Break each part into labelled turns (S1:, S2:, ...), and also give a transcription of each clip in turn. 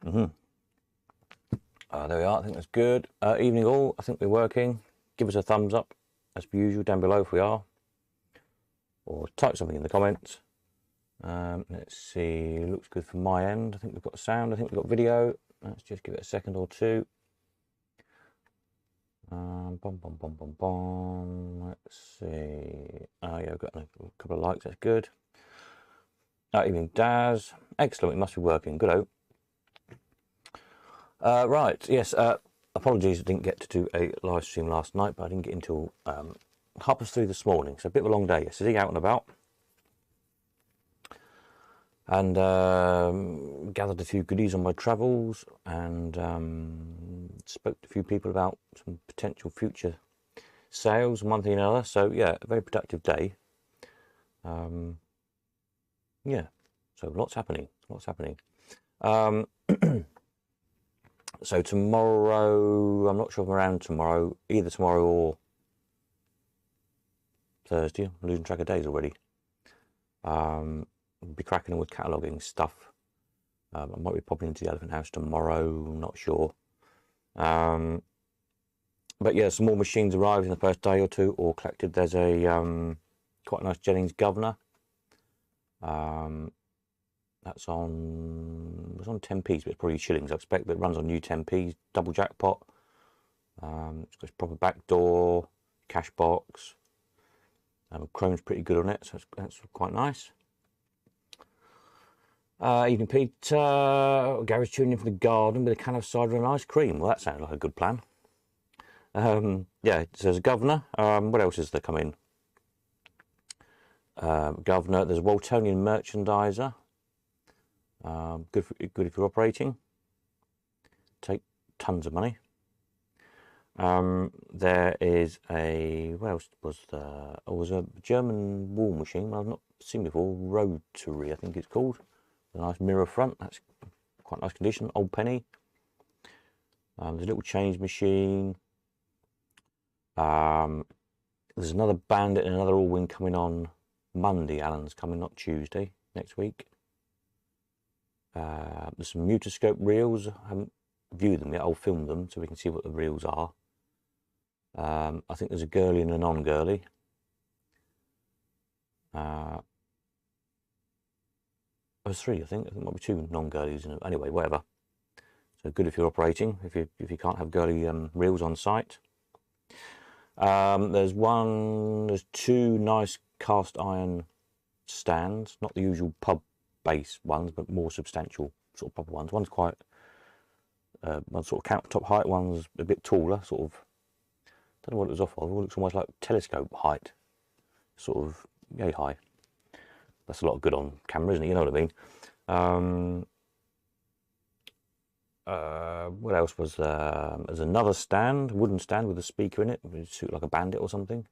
S1: There we are. I think that's good. Evening all. I think we're working. Give us a thumbs up as per usual down below if we are, or type something in the comments. Let's see. Looks good from my end. I think we've got sound. I think we've got video. Let's just give it a second or two. Let's see. Yeah, we've got a couple of likes. That's good. Evening Daz. Excellent. It must be working. Good. Right. Yes. Apologies, I didn't get to do a live stream last night, but I didn't get until 3:30 this morning. So a bit of a long day yesterday, out and about. And gathered a few goodies on my travels, and spoke to a few people about some potential future sales, one thing and another. So yeah, a very productive day. Yeah, so lots happening. So tomorrow, I'm not sure if I'm around tomorrow, either tomorrow or Thursday. I'm losing track of days already. Be cracking on with cataloguing stuff. I might be popping into the Elephant House tomorrow, I'm not sure. But yeah, some more machines arrived in the first day or two, or collected. There's a quite a nice Jennings Governor. That's on, it's on 10p's, but it's probably shillings I expect, but it runs on new 10p's, double jackpot. It's got a proper back door, cash box. Chrome's pretty good on it, so that's quite nice. Evening Peter. Gary's tuning in for the garden with a can of cider and ice cream. Well, that sounds like a good plan. Yeah, so there's a Governor. What else is there coming? Governor. There's a Waltonian Merchandiser. Good if you're operating. Take tons of money. There is a, what else was there? Oh, was a German wall machine I've not seen before. Rotary, I think it's called. A nice mirror front. That's quite nice condition. Old penny. There's a little change machine. There's another Bandit and another Allwyn coming on Monday. Alan's coming, not Tuesday, next week. There's some Mutascope reels. I haven't viewed them yet. I'll film them so we can see what the reels are. I think there's a girly and a non-girly. There's three, I think. There might be two non-girlies. Anyway, whatever. So good if you're operating. If you can't have girly reels on site. There's two nice cast iron stands, not the usual pub base ones, but more substantial sort of proper ones. One's quite one sort of countertop height, one's a bit taller, sort of, don't know what it was off of. It looks almost like telescope height, sort of yay high. That's a lot of good on camera, isn't it? You know what I mean. What else was there? There's another stand, wooden stand with a speaker in it. It would suit like a Bandit or something.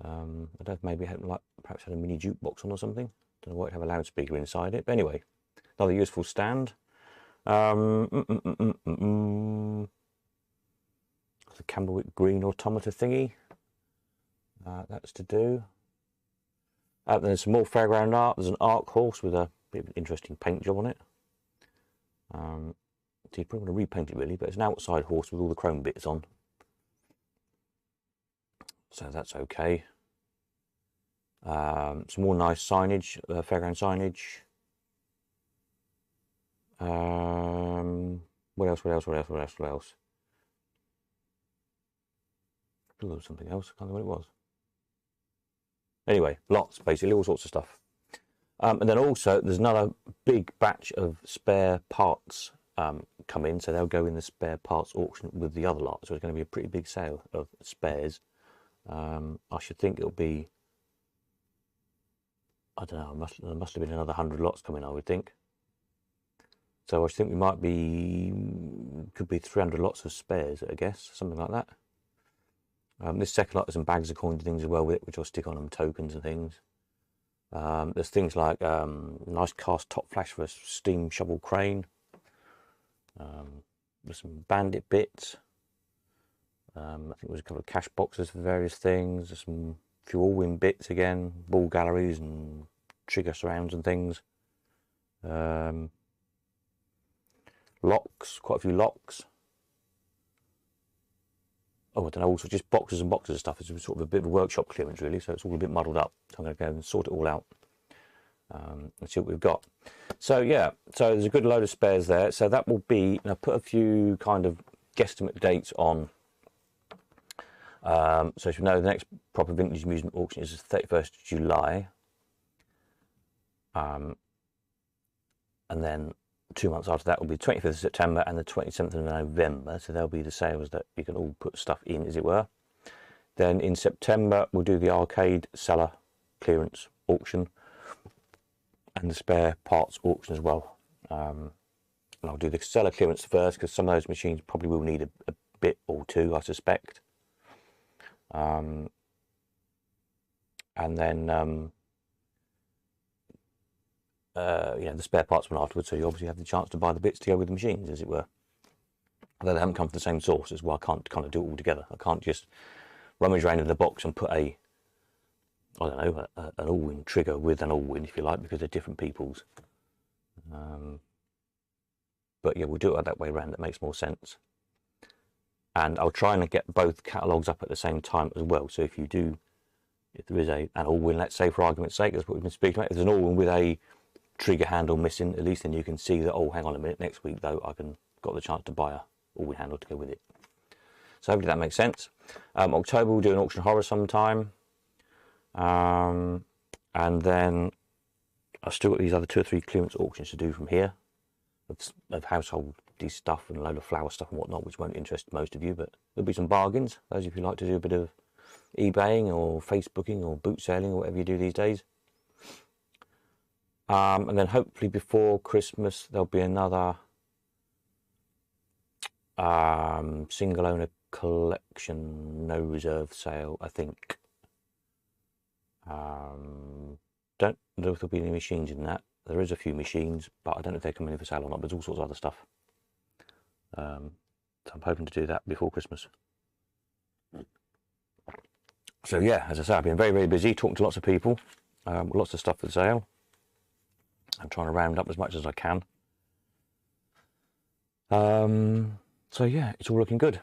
S1: I don't know if maybe it had, like, perhaps had a mini jukebox on or something. Don't know why it'd have a loudspeaker inside it. But anyway, another useful stand. The Camberwick green automata thingy. That's to do. There's some more fairground art. There's an arc horse with a bit of an interesting paint job on it. So you probably want to repaint it really, but it's an outside horse with all the chrome bits on. So that's okay. Some more nice signage, fairground signage. What else? Ooh, there was something else. I can't remember what it was. Anyway, lots, basically, all sorts of stuff. And then also, there's another big batch of spare parts come in, so they'll go in the spare parts auction with the other lot. So it's going to be a pretty big sale of spares. I should think it'll be, I don't know, there must have been another 100 lots coming, I would think. So I think we might be, could be 300 lots of spares, I guess, something like that. This second lot has some bags of coins and things as well with it, which I'll stick on them, tokens and things. There's things like nice cast top flash for a steam shovel crane. There's some Bandit bits. I think there's a couple of cash boxes for various things. There's some few Allwyn bits again, ball galleries and trigger surrounds and things. locks, quite a few locks. Oh, I don't know, also just boxes and boxes of stuff. It's sort of a bit of a workshop clearance, really, so it's all a bit muddled up. So I'm going to go and sort it all out and see what we've got. So, yeah, so there's a good load of spares there. So that will be, and I put a few kind of guesstimate dates on. So as you know, the next proper vintage amusement auction is the 31st of July. And then 2 months after that will be the 25th of September and the 27th of November. So there'll be the sales that you can all put stuff in, as it were. Then in September, we'll do the arcade cellar clearance auction and the spare parts auction as well. And I'll do the cellar clearance first because some of those machines probably will need a bit or two, I suspect. And then the spare parts one afterwards, so you obviously have the chance to buy the bits to go with the machines, as it were. Although they haven't come from the same source, as well, I can't kind of do it all together. I can't just rummage around in the box and put an all-win trigger with an all-win, if you like, because they're different people's. But yeah, we'll do it that way around. That makes more sense. And I'll try and get both catalogues up at the same time as well. So if there is an all-win, let's say for argument's sake, that's what we've been speaking about. If there's an all-win with a trigger handle missing, at least then you can see that, oh, hang on a minute, next week though got the chance to buy a all-win handle to go with it. So hopefully that makes sense. October we'll do an auction horror sometime. And then I've still got these other 2 or 3 clearance auctions to do from here of household stuff and a load of flower stuff and whatnot, which won't interest most of you, but there'll be some bargains. Those of you who like to do a bit of eBaying or Facebooking or boot selling or whatever you do these days. And then hopefully before Christmas there'll be another single owner collection, no reserve sale, I think. Don't know if there'll be any machines in that. There is a few machines, but I don't know if they're coming in for sale or not, but there's all sorts of other stuff. So I'm hoping to do that before Christmas. So yeah, as I say, I've been very, very busy talking to lots of people, lots of stuff for sale. I'm trying to round up as much as I can. So yeah, it's all looking good.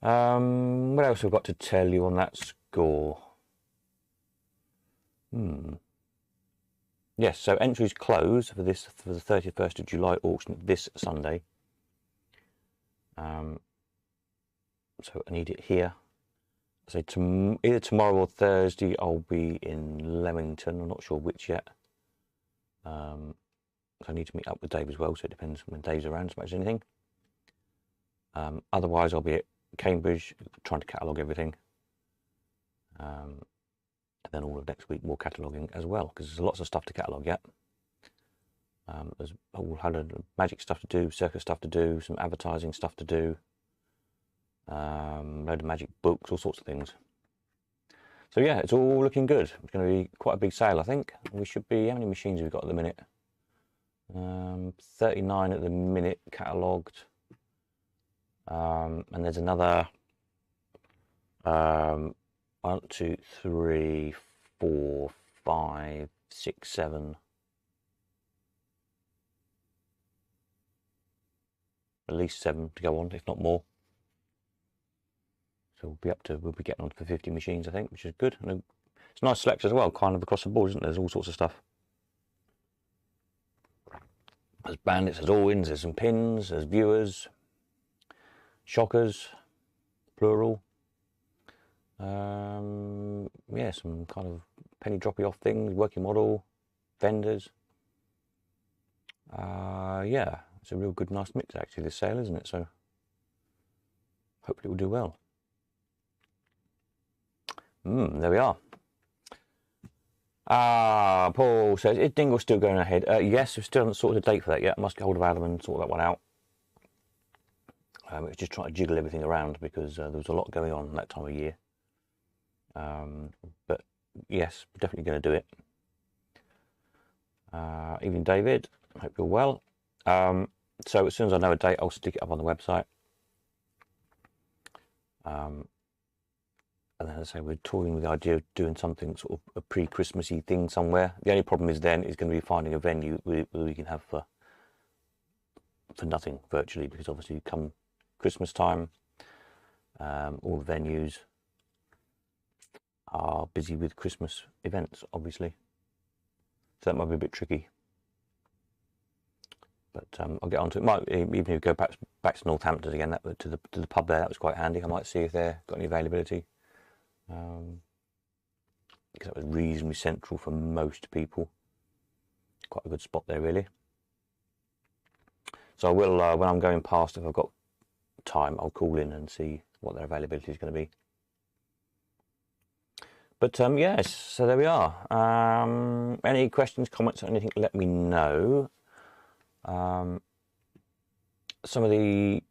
S1: What else have I got to tell you on that score? Yes, so entries close for the 31st of July auction this Sunday. So I need it here. So either tomorrow or Thursday I'll be in Leamington. I'm not sure which yet. So I need to meet up with Dave as well, so it depends when Dave's around as much as anything. Otherwise I'll be at Cambridge trying to catalogue everything. And then all of next week more cataloguing as well, because there's lots of stuff to catalogue yet. There's a whole lot of magic stuff to do, circus stuff to do, some advertising stuff to do, load of magic books, all sorts of things. So yeah, it's all looking good. It's going to be quite a big sale, I think. We should be, how many machines have we got at the minute? 39 at the minute catalogued. And there's another 1, 2, 3, 4, 5, 6, 7. At least 7 to go on, if not more. So we'll be getting on for 50 machines, I think, which is good. And it's a nice selection as well, kind of across the board, isn't there? There's all sorts of stuff. There's bandits, there's all-wins, there's some pins, there's viewers, shockers, plural. Yeah, some kind of penny droppy off things, working model, vendors. Yeah, it's a real good, nice mix actually, this sale, isn't it? So hopefully we'll do well. There we are. Paul says, is Dingle still going ahead? Yes, we still haven't sorted a date for that yet. I must get hold of Adam and sort that one out. It's just trying to jiggle everything around because there was a lot going on that time of year. But yes, we're definitely going to do it. Evening, David. Hope you're well. So as soon as I know a date, I'll stick it up on the website. And then, as I say, we're toying with the idea of doing something sort of a pre-Christmassy thing somewhere. The only problem is then is going to be finding a venue we can have for for nothing virtually, because obviously come Christmas time, all the venues are busy with Christmas events, obviously. So that might be a bit tricky. But I'll get on to it. Might even if you go back to Northampton again, to the pub there, that was quite handy. I might see if they've got any availability. Because that was reasonably central for most people. Quite a good spot there, really. So I will, when I'm going past, if I've got time, I'll call in and see what their availability is going to be. But yes, so there we are. Any questions, comments, or anything, let me know. Some of the,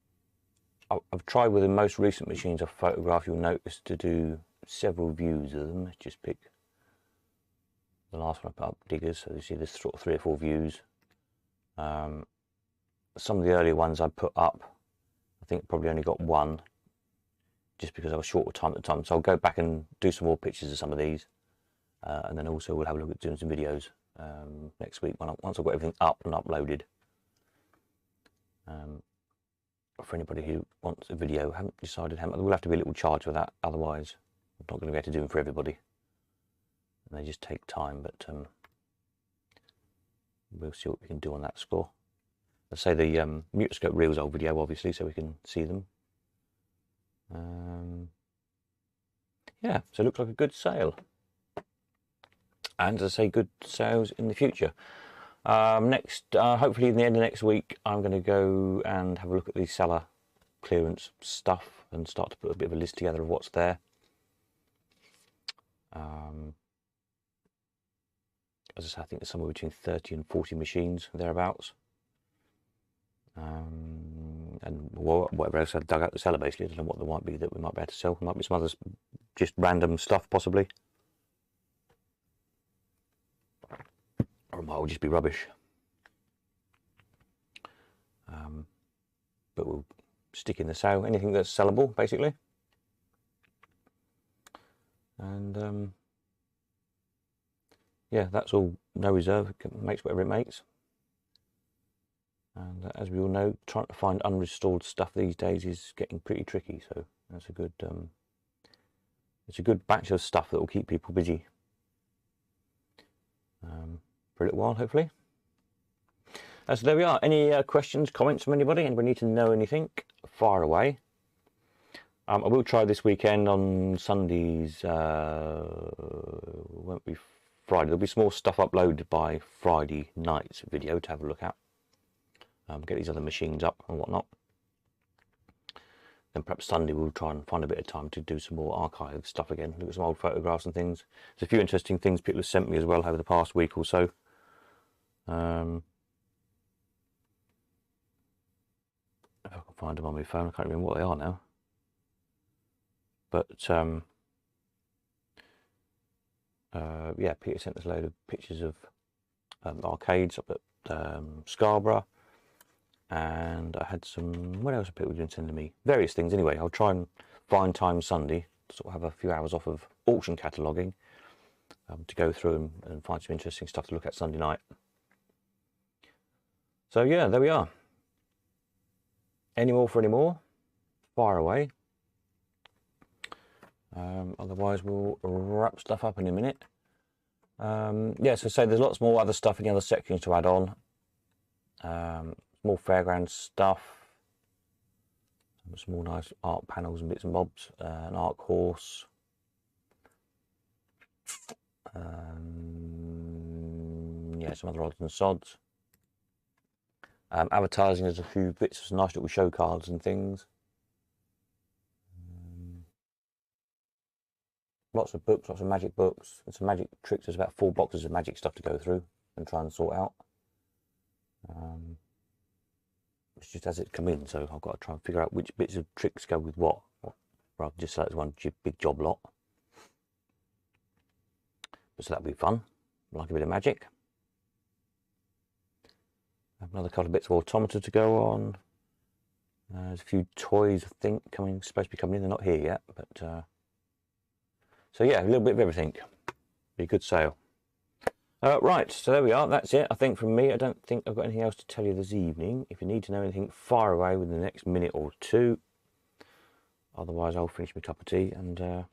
S1: I've tried with the most recent machines I've photographed, you'll notice, to do several views of them. Just pick the last one I put up, Diggers, so you see there's sort of 3 or 4 views. Some of the earlier ones I put up, I think probably only got 1, just because I was short of time at the time. So I'll go back and do some more pictures of some of these, and then also we'll have a look at doing some videos next week once I've got everything up and uploaded. For anybody who wants a video, haven't decided how much, there will have to be a little charge for that, otherwise I'm not going to be able to do them for everybody, and they just take time. But we'll see what we can do on that score. Let's say the Mutoscope Reels old video, obviously, so we can see them. Yeah, so it looks like a good sale, and as I say, good sales in the future. Next, hopefully in the end of next week, I'm going to go and have a look at the seller clearance stuff and start to put a bit of a list together of what's there. As I say, I think there's somewhere between 30 and 40 machines, thereabouts. And whatever else I've dug out the cellar, basically. I don't know what there might be that we might be able to sell. There might be some other just random stuff, possibly. Or it might all just be rubbish. But we'll stick in the sale, anything that's sellable, basically. And yeah, that's all, no reserve, it makes whatever it makes. And as we all know, trying to find unrestored stuff these days is getting pretty tricky, so that's a good it's a good batch of stuff that will keep people busy for a little while, hopefully. So there we are. Any questions, comments from anybody? Anybody need to know anything? Fire away. I will try this weekend on Sundays. Won't be Friday. There'll be some more stuff uploaded by Friday night's video to have a look at. Get these other machines up and whatnot. Then perhaps Sunday we'll try and find a bit of time to do some more archive stuff again. Look at some old photographs and things. There's a few interesting things people have sent me as well over the past week or so. If I can find them on my phone, I can't remember what they are now. But yeah, Peter sent us a load of pictures of arcades up at Scarborough, and I had some, what else are people doing, sending me various things. Anyway, I'll try and find time Sunday to sort of have a few hours off of auction cataloguing to go through and find some interesting stuff to look at Sunday night. So yeah, there we are. Any more for any more? Fire away. Otherwise we'll wrap stuff up in a minute. Yeah, so say there's lots more other stuff in the other sections to add on. More fairground stuff. Some more nice art panels and bits and bobs. An arc horse. Yeah, some other odds and sods. Advertising, there's a few bits of some nice little show cards and things. Lots of books, lots of magic books, and some magic tricks. There's about 4 boxes of magic stuff to go through and try and sort out. It's just as it come in, so I've got to try and figure out which bits of tricks go with what, rather than just say it's one big job lot. But so that'll be fun. Like a bit of magic. Another couple of bits of automata to go on. There's a few toys, I think, supposed to be coming in. They're not here yet, but so yeah, a little bit of everything. Be a good sale. Right, so there we are. That's it, I think, from me. I don't think I've got anything else to tell you this evening. If you need to know anything, fire away within the next minute or two. Otherwise, I'll finish my cup of tea and go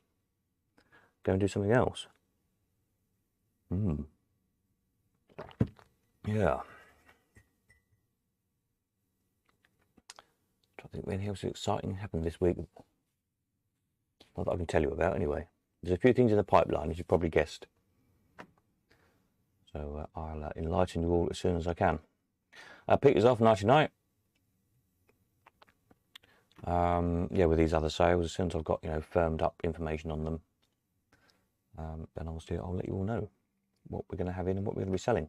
S1: and do something else. Yeah. I think anything else exciting happened this week. Not that I can tell you about, anyway. There's a few things in the pipeline, as you probably guessed. So I'll enlighten you all as soon as I can. Peter's off, nighty night. Yeah, with these other sales, as soon as I've got firmed up information on them, then obviously I'll let you all know what we're going to have in and what we're going to be selling.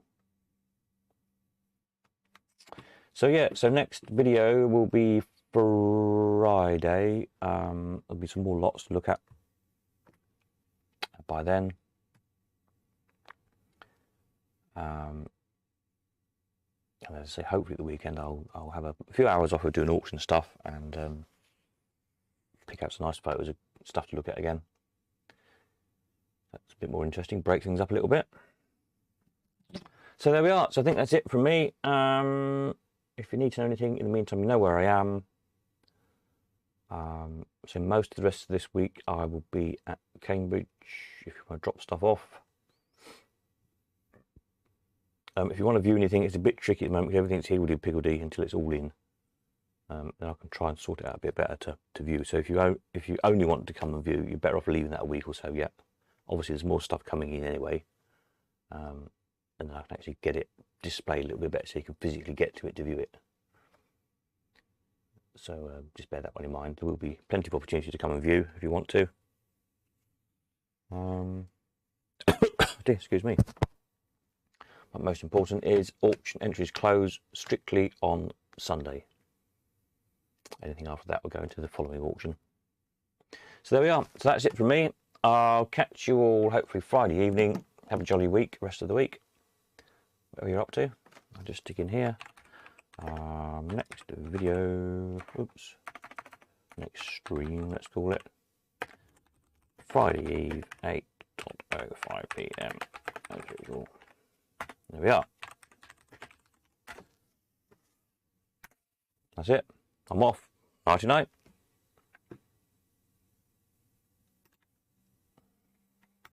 S1: So yeah, so next video will be Friday. There'll be some more lots to look at by then. And as I say, hopefully at the weekend I'll have a few hours off of doing auction stuff and pick out some nice photos of stuff to look at again. That's a bit more interesting, break things up a little bit. So there we are. So I think that's it from me. If you need to know anything in the meantime, you know where I am. So most of the rest of this week I will be at Cambridge if you want to drop stuff off. If you want to view anything, it's a bit tricky at the moment because everything's higgledy-piggledy until it's all in. Then I can try and sort it out a bit better to view. So if you only want to come and view, you're better off leaving that a week or so yet. Obviously there's more stuff coming in anyway. And then I can actually get it displayed a little bit better so you can physically get to it to view it. So just bear that one in mind. There will be plenty of opportunity to come and view if you want to. Excuse me. But most important is auction entries close strictly on Sunday. Anything after that will go into the following auction. So there we are. So that's it from me. I'll catch you all hopefully Friday evening. Have a jolly week, rest of the week. Whatever you're up to. I'll just stick in here. Next video, oops, next stream, let's call it, Friday Eve, 8:05 PM, as usual. There we are. That's it. I'm off. Nighty night.